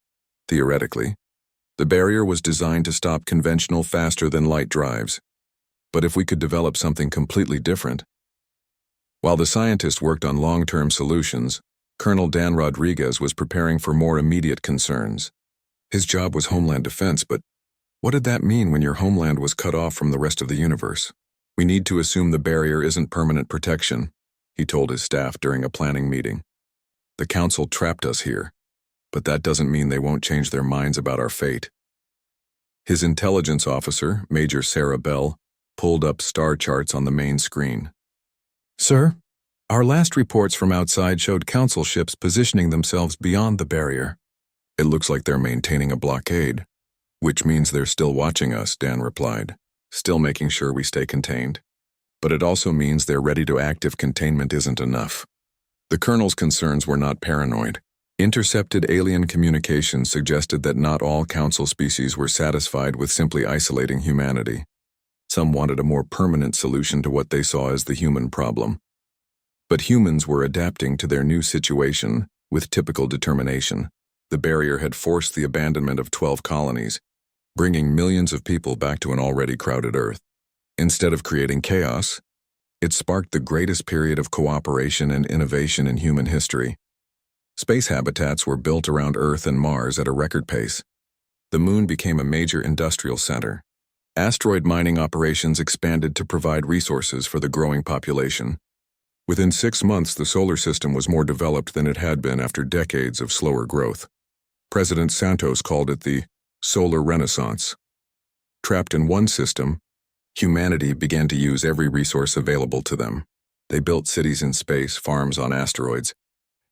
theoretically. The barrier was designed to stop conventional faster-than-light drives. But if we could develop something completely different? While the scientists worked on long-term solutions, Colonel Dan Rodriguez was preparing for more immediate concerns. His job was Homeland Defense, but what did that mean when your homeland was cut off from the rest of the universe? We need to assume the barrier isn't permanent protection, he told his staff during a planning meeting. The Council trapped us here, but that doesn't mean they won't change their minds about our fate. His intelligence officer, Major Sarah Bell, pulled up star charts on the main screen. Sir, our last reports from outside showed Council ships positioning themselves beyond the barrier. It looks like they're maintaining a blockade, which means they're still watching us, Dan replied, still making sure we stay contained. But it also means they're ready to act if containment isn't enough. The Colonel's concerns were not paranoid. Intercepted alien communication suggested that not all Council species were satisfied with simply isolating humanity. Some wanted a more permanent solution to what they saw as the human problem. But humans were adapting to their new situation with typical determination. The barrier had forced the abandonment of 12 colonies, bringing millions of people back to an already crowded Earth. Instead of creating chaos, it sparked the greatest period of cooperation and innovation in human history. Space habitats were built around Earth and Mars at a record pace. The Moon became a major industrial center, Asteroid mining operations expanded to provide resources for the growing population. Within 6 months, the solar system was more developed than it had been after decades of slower growth. President Santos called it the Solar Renaissance. Trapped in one system, humanity began to use every resource available to them. They built cities in space, farms on asteroids,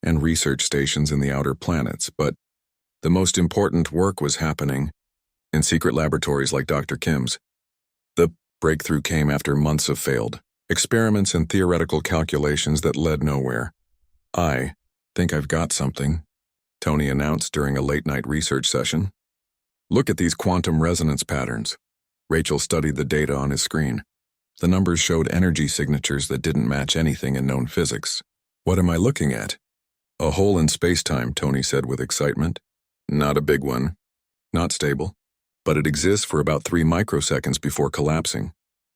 and research stations in the outer planets, but the most important work was happening in secret laboratories like Dr. Kim's. The breakthrough came after months of failed experiments and theoretical calculations that led nowhere. "I think I've got something," Tony announced during a late-night research session. "Look at these quantum resonance patterns." Rachel studied the data on his screen. The numbers showed energy signatures that didn't match anything in known physics. "What am I looking at?" "A hole in space-time," Tony said with excitement. "Not a big one. Not stable. But it exists for about 3 microseconds before collapsing.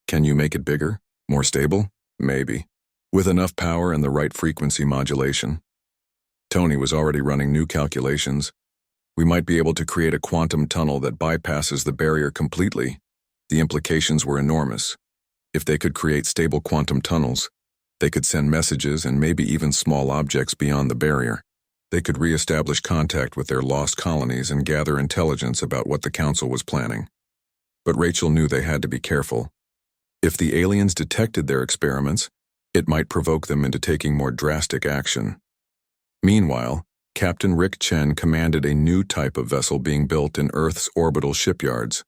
Can you make it bigger? More stable? Maybe. With enough power and the right frequency modulation." Tony was already running new calculations. "We might be able to create a quantum tunnel that bypasses the barrier completely." The implications were enormous. If they could create stable quantum tunnels, they could send messages and maybe even small objects beyond the barrier. They could re-establish contact with their lost colonies and gather intelligence about what the Council was planning. But Rachel knew they had to be careful. If the aliens detected their experiments, it might provoke them into taking more drastic action. Meanwhile, Captain Rick Chen commanded a new type of vessel being built in Earth's orbital shipyards.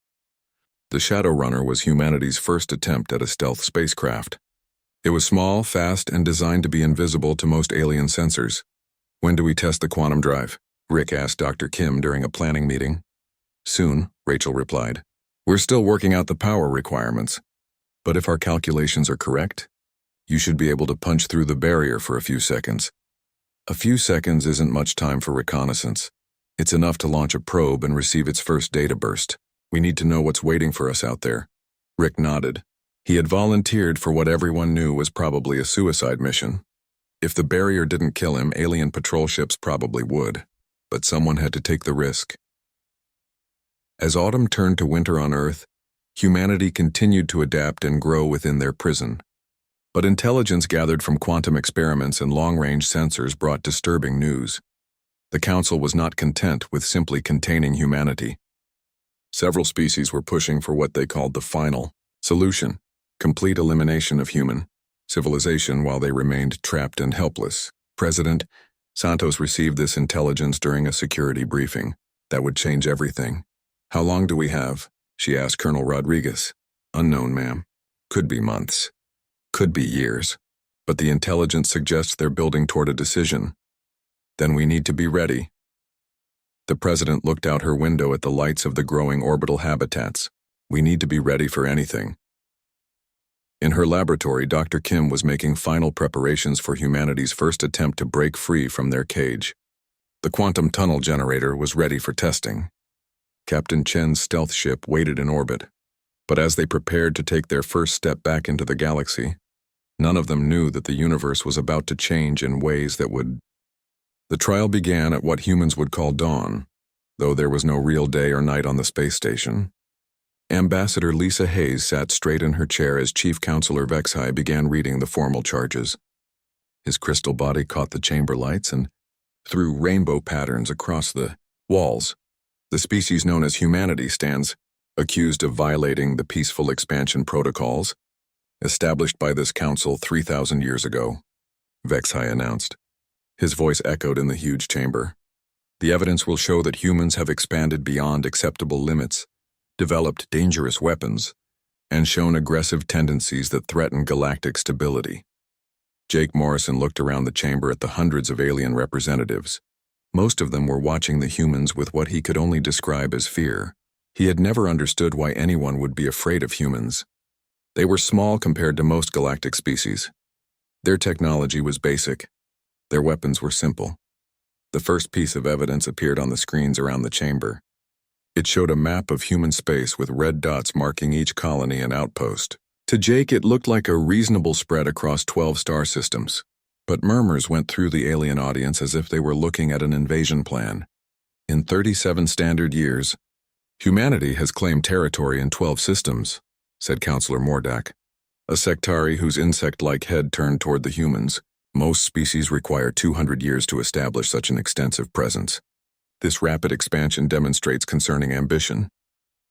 The Shadowrunner was humanity's first attempt at a stealth spacecraft. It was small, fast, and designed to be invisible to most alien sensors. "When do we test the quantum drive?" Rick asked Dr. Kim during a planning meeting. "Soon," Rachel replied. "We're still working out the power requirements. But if our calculations are correct, you should be able to punch through the barrier for a few seconds." A few seconds isn't much time for reconnaissance. It's enough to launch a probe and receive its first data burst. "We need to know what's waiting for us out there." Rick nodded. He had volunteered for what everyone knew was probably a suicide mission. If the barrier didn't kill him, alien patrol ships probably would. But someone had to take the risk. As autumn turned to winter on Earth, humanity continued to adapt and grow within their prison. But intelligence gathered from quantum experiments and long-range sensors brought disturbing news. The Council was not content with simply containing humanity. Several species were pushing for what they called the final solution: complete elimination of human civilization while they remained trapped and helpless. President Santos received this intelligence during a security briefing. That would change everything. "How long do we have?" she asked Colonel Rodriguez. "Unknown, ma'am. Could be months. Could be years. But the intelligence suggests they're building toward a decision. Then we need to be ready." The president looked out her window at the lights of the growing orbital habitats. "We need to be ready for anything." In her laboratory, Dr. Kim was making final preparations for humanity's first attempt to break free from their cage. The quantum tunnel generator was ready for testing. Captain Chen's stealth ship waited in orbit. But as they prepared to take their first step back into the galaxy, none of them knew that the universe was about to change in ways that would... The trial began at what humans would call dawn, though there was no real day or night on the space station. Ambassador Lisa Hayes sat straight in her chair as Chief Counselor Vexai began reading the formal charges. His crystal body caught the chamber lights and threw rainbow patterns across the walls. The species known as humanity stands accused of violating the peaceful expansion protocols established by this council 3,000 years ago, Vexai announced. His voice echoed in the huge chamber. "The evidence will show that humans have expanded beyond acceptable limits, developed dangerous weapons, and shown aggressive tendencies that threaten galactic stability." Jake Morrison looked around the chamber at the hundreds of alien representatives. Most of them were watching the humans with what he could only describe as fear. He had never understood why anyone would be afraid of humans. They were small compared to most galactic species. Their technology was basic. Their weapons were simple. The first piece of evidence appeared on the screens around the chamber. It showed a map of human space with red dots marking each colony and outpost. To Jake, it looked like a reasonable spread across 12 star systems. But murmurs went through the alien audience as if they were looking at an invasion plan. In 37 standard years, Humanity has claimed territory in 12 systems, said Counselor Mordak. A sectari whose insect-like head turned toward the humans. Most species require 200 years to establish such an extensive presence. This rapid expansion demonstrates concerning ambition.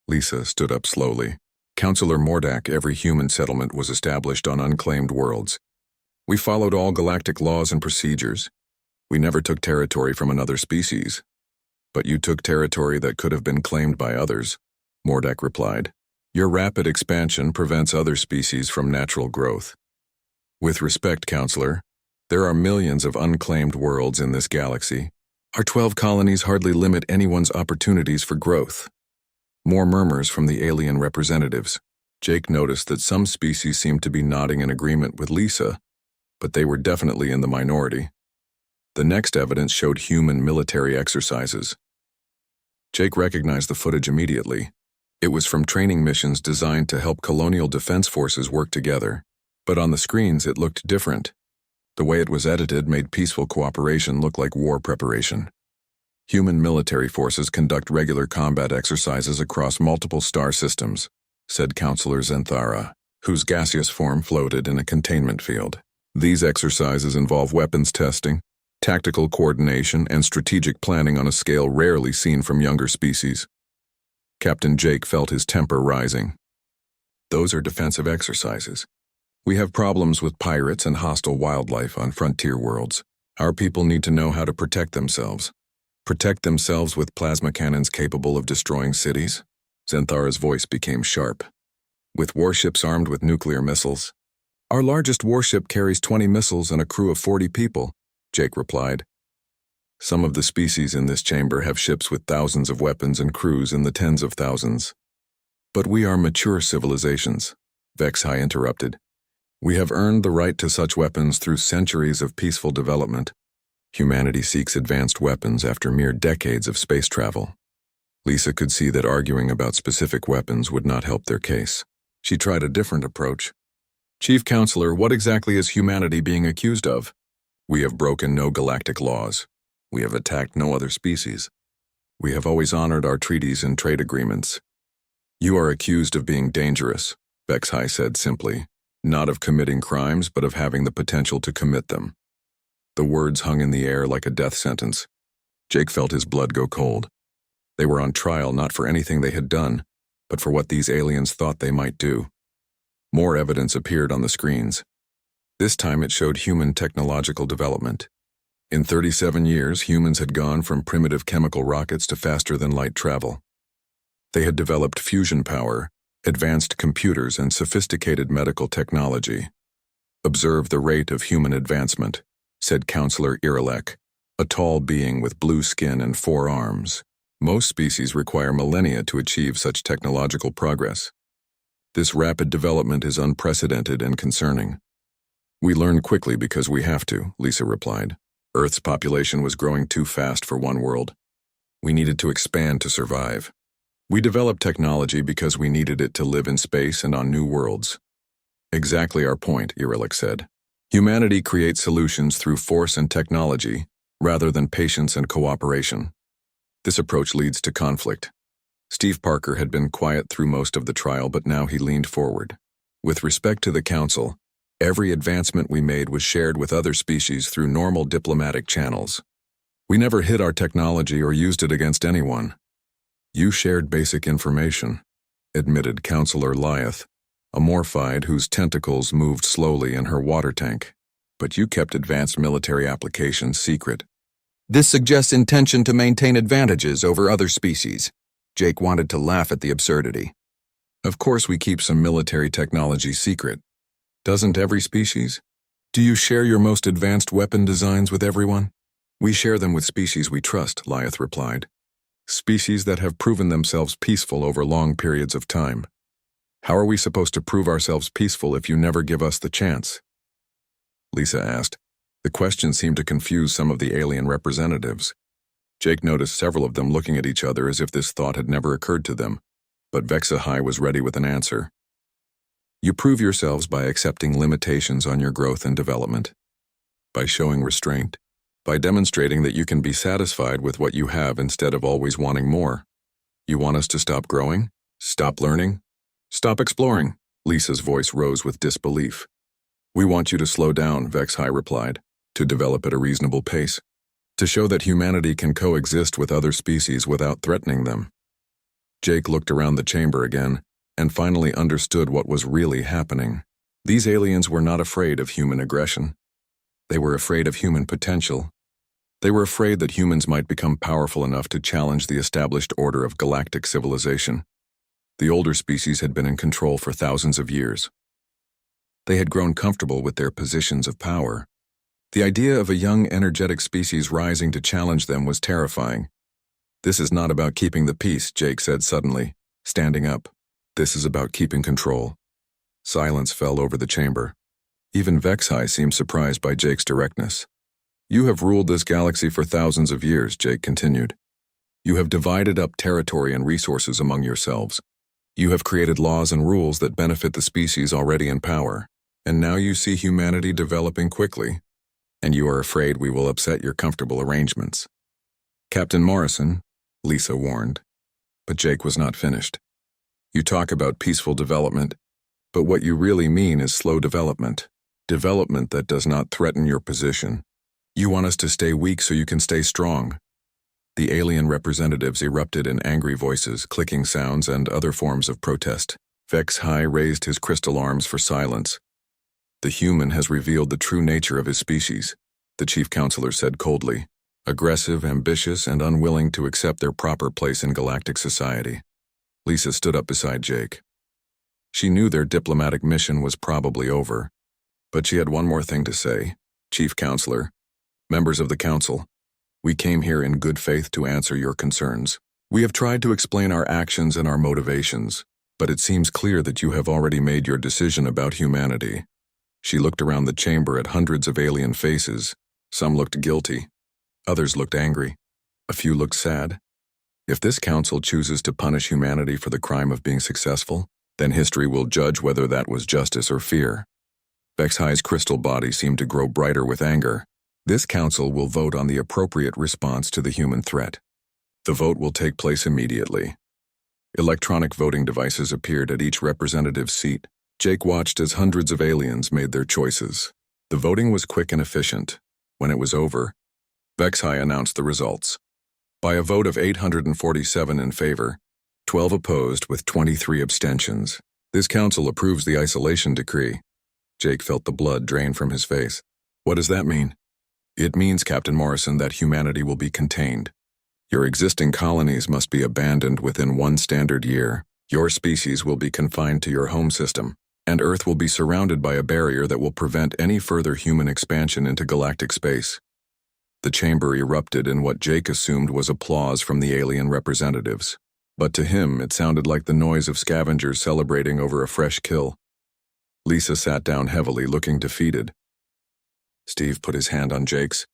Lisa stood up slowly. Counselor Mordak, every human settlement was established on unclaimed worlds. We followed all galactic laws and procedures. We never took territory from another species. But you took territory that could have been claimed by others, Mordak replied. Your rapid expansion prevents other species from natural growth. With respect, Counselor, there are millions of unclaimed worlds in this galaxy. Our 12 colonies hardly limit anyone's opportunities for growth. More murmurs from the alien representatives. Jake noticed that some species seemed to be nodding in agreement with Lisa, but they were definitely in the minority. The next evidence showed human military exercises. Jake recognized the footage immediately. It was from training missions designed to help colonial defense forces work together. But on the screens it looked different. The way it was edited made peaceful cooperation look like war preparation. Human military forces conduct regular combat exercises across multiple star systems, said Counselor Zenthara, whose gaseous form floated in a containment field. These exercises involve weapons testing, tactical coordination, and strategic planning on a scale rarely seen from younger species. Captain Jake felt his temper rising. Those are defensive exercises. We have problems with pirates and hostile wildlife on frontier worlds. Our people need to know how to protect themselves. Protect themselves with plasma cannons capable of destroying cities? Zenthara's voice became sharp. With warships armed with nuclear missiles? Our largest warship carries 20 missiles and a crew of 40 people, Jake replied. Some of the species in this chamber have ships with thousands of weapons and crews in the tens of thousands. But we are mature civilizations, Vexhai interrupted. We have earned the right to such weapons through centuries of peaceful development. Humanity seeks advanced weapons after mere decades of space travel. Lisa could see that arguing about specific weapons would not help their case. She tried a different approach. Chief Counselor, what exactly is humanity being accused of? We have broken no galactic laws. We have attacked no other species. We have always honored our treaties and trade agreements. You are accused of being dangerous, Vexhai said simply. Not of committing crimes, but of having the potential to commit them. The words hung in the air like a death sentence. Jake felt his blood go cold. They were on trial not for anything they had done, but for what these aliens thought they might do. More evidence appeared on the screens. This time it showed human technological development. In 37 years, humans had gone from primitive chemical rockets to faster-than-light travel. They had developed fusion power, advanced computers, and sophisticated medical technology. Observe the rate of human advancement, said Counselor Irilek, a tall being with blue skin and 4 arms. Most species require millennia to achieve such technological progress. This rapid development is unprecedented and concerning. We learn quickly because we have to, Lisa replied. Earth's population was growing too fast for one world. We needed to expand to survive. We developed technology because we needed it to live in space and on new worlds. Exactly our point, Irilek said. Humanity creates solutions through force and technology, rather than patience and cooperation. This approach leads to conflict. Steve Parker had been quiet through most of the trial, but now he leaned forward. With respect to the Council, every advancement we made was shared with other species through normal diplomatic channels. We never hid our technology or used it against anyone. You shared basic information, admitted Counselor Lyeth, a morphide whose tentacles moved slowly in her water tank. But you kept advanced military applications secret. This suggests intention to maintain advantages over other species. Jake wanted to laugh at the absurdity. Of course we keep some military technology secret. Doesn't every species? Do you share your most advanced weapon designs with everyone? We share them with species we trust, Lyeth replied. Species that have proven themselves peaceful over long periods of time. How are we supposed to prove ourselves peaceful if you never give us the chance? Lisa asked. The question seemed to confuse some of the alien representatives. Jake noticed several of them looking at each other as if this thought had never occurred to them, but Vexahai was ready with an answer. You prove yourselves by accepting limitations on your growth and development, by showing restraint, by demonstrating that you can be satisfied with what you have instead of always wanting more. You want us to stop growing? Stop learning? Stop exploring? Lisa's voice rose with disbelief. We want you to slow down, Vex-High replied, to develop at a reasonable pace, to show that humanity can coexist with other species without threatening them. Jake looked around the chamber again, and finally understood what was really happening. These aliens were not afraid of human aggression. They were afraid of human potential. They were afraid that humans might become powerful enough to challenge the established order of galactic civilization. The older species had been in control for thousands of years. They had grown comfortable with their positions of power. The idea of a young, energetic species rising to challenge them was terrifying. This is not about keeping the peace, Jake said suddenly, standing up. This is about keeping control. Silence fell over the chamber. Even Vex-High seemed surprised by Jake's directness. You have ruled this galaxy for thousands of years, Jake continued. You have divided up territory and resources among yourselves. You have created laws and rules that benefit the species already in power. And now you see humanity developing quickly, and you are afraid we will upset your comfortable arrangements. Captain Morrison, Lisa warned. But Jake was not finished. You talk about peaceful development, but what you really mean is slow development. Development that does not threaten your position. You want us to stay weak so you can stay strong. The alien representatives erupted in angry voices, clicking sounds, and other forms of protest. Vex-High raised his crystal arms for silence. The human has revealed the true nature of his species, the chief counselor said coldly. Aggressive, ambitious, and unwilling to accept their proper place in galactic society. Lisa stood up beside Jake. She knew their diplomatic mission was probably over, but she had one more thing to say. Chief Counselor, members of the Council, we came here in good faith to answer your concerns. We have tried to explain our actions and our motivations, but it seems clear that you have already made your decision about humanity. She looked around the chamber at hundreds of alien faces. Some looked guilty. Others looked angry. A few looked sad. If this council chooses to punish humanity for the crime of being successful, then history will judge whether that was justice or fear. Vex-High's crystal body seemed to grow brighter with anger. This council will vote on the appropriate response to the human threat. The vote will take place immediately. Electronic voting devices appeared at each representative's seat. Jake watched as hundreds of aliens made their choices. The voting was quick and efficient. When it was over, Vex-High announced the results. By a vote of 847 in favor, 12 opposed with 23 abstentions. This council approves the isolation decree. Jake felt the blood drain from his face. What does that mean? It means, Captain Morrison, that humanity will be contained. Your existing colonies must be abandoned within 1 standard year. Your species will be confined to your home system, and Earth will be surrounded by a barrier that will prevent any further human expansion into galactic space. The chamber erupted in what Jake assumed was applause from the alien representatives. But to him, it sounded like the noise of scavengers celebrating over a fresh kill. Lisa sat down heavily, looking defeated. Steve put his hand on Jake's.